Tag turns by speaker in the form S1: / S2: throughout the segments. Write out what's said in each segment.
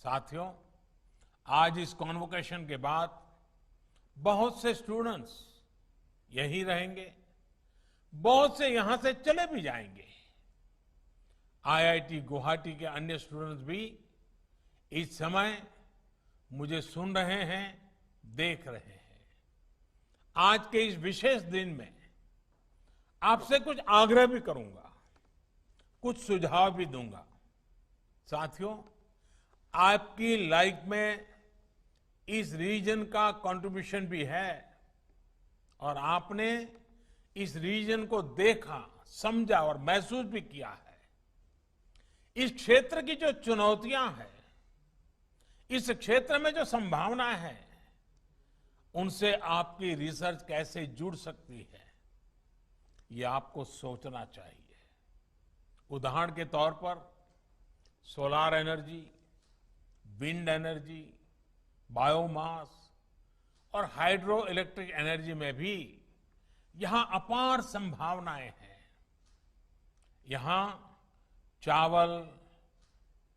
S1: साथियों, आज इस कॉन्वोकेशन के बाद बहुत से स्टूडेंट्स यहीं रहेंगे, बहुत से यहां से चले भी जाएंगे। आईआईटी गुवाहाटी के अन्य स्टूडेंट्स भी इस समय मुझे सुन रहे हैं, देख रहे हैं। आज के इस विशेष दिन में आपसे कुछ आग्रह भी करूंगा, कुछ सुझाव भी दूंगा। साथियों, आपकी लाइफ में इस रीजन का कंट्रीब्यूशन भी है और आपने इस रीजन को देखा, समझा और महसूस भी किया है। इस क्षेत्र की जो चुनौतियां हैं, इस क्षेत्र में जो संभावनाएं हैं, उनसे आपकी रिसर्च कैसे जुड़ सकती है, ये आपको सोचना चाहिए। उदाहरण के तौर पर solar energy, wind energy, biomass और हाइड्रो इलेक्ट्रिक एनर्जी में भी यहां अपार संभावनाएं हैं। यहां चावल,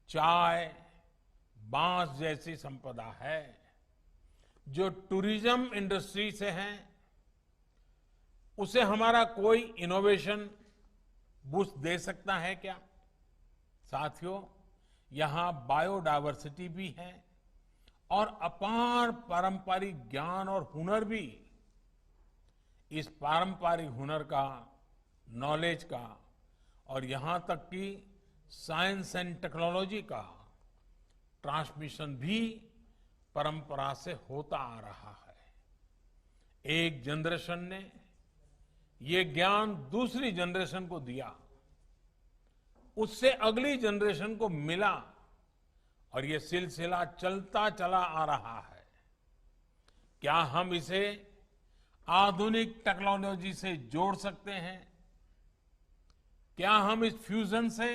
S1: चाय, बांस जैसी संपदा है जो टूरिज्म इंडस्ट्री से है। उसे हमारा कोई इनोवेशन बूस्ट दे सकता है क्या? साथियों, यहां बायोडायवर्सिटी भी है और अपार पारंपरिक ज्ञान और हुनर भी। इस पारंपरिक हुनर का, नॉलेज का और यहां तक कि साइंस एंड टेक्नोलॉजी का ट्रांसमिशन भी परंपरा से होता आ रहा है। एक जनरेशन ने ये ज्ञान दूसरी जनरेशन को दिया, उससे अगली जनरेशन को मिला और ये सिलसिला चलता चला आ रहा है। क्या हम इसे आधुनिक टेक्नोलॉजी से जोड़ सकते हैं? क्या हम इस फ्यूजन से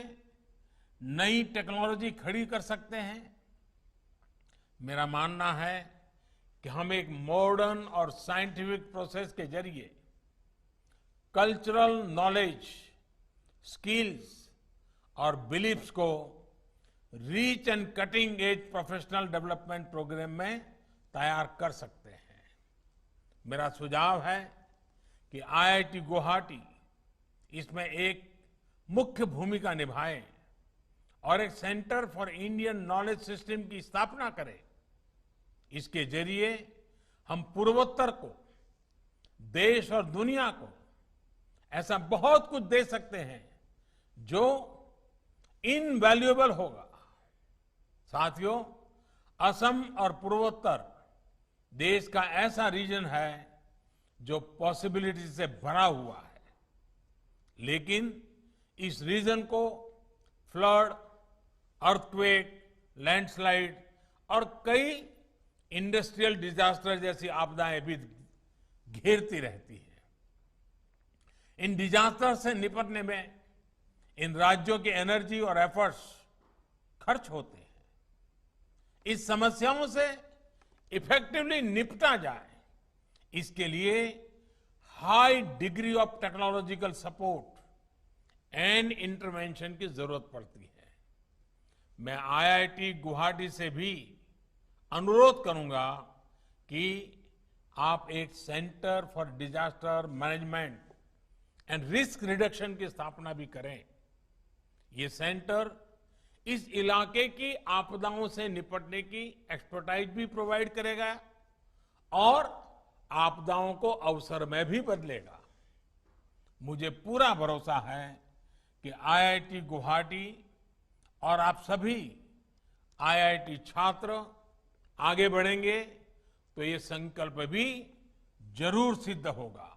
S1: नई टेक्नोलॉजी खड़ी कर सकते हैं? मेरा मानना है कि हम एक मॉडर्न और साइंटिफिक प्रोसेस के जरिए कल्चरल नॉलेज, स्किल्स और बिलीफ्स को rich and cutting edge professional development programme में तैयार कर सकते हैं। मेरा सुझाव है कि आईआईटी गुवाहाटी इसमें एक मुख्य भूमिका निभाए और एक centre for Indian knowledge system की स्थापना करे। इसके जरिए हम पूर्वोत्तर को, देश और दुनिया को ऐसा बहुत कुछ दे सकते हैं जो इनवैल्यूएबल होगा। साथियों, असम और पूर्वोत्तर देश का ऐसा रीजन है जो पॉसिबिलिटी से भरा हुआ है, लेकिन इस रीजन को फ्लड, अर्थक्वेक, लैंडस्लाइड और कई इंडस्ट्रियल डिजास्टर जैसी आपदाएं भी घेरती रहती हैं। इन डिजास्टर से निपटने में इन राज्यों की एनर्जी और एफर्ट्स खर्च होते हैं। इस समस्याओं से इफेक्टिवली निपटा जाए, इसके लिए high degree of technological support and intervention की जरूरत पड़ती है। मैं आईआईटी गुवाहाटी से भी अनुरोध करूंगा कि आप एक centre for disaster management and risk reduction की स्थापना भी करें। ये सेंटर इस इलाके की आपदाओं से निपटने की एक्सपर्टाइज भी प्रोवाइड करेगा और आपदाओं को अवसर में भी बदलेगा। मुझे पूरा भरोसा है कि आईआईटी गुवाहाटी और आप सभी आईआईटी छात्र आगे बढ़ेंगे तो ये संकल्प भी जरूर सिद्ध होगा।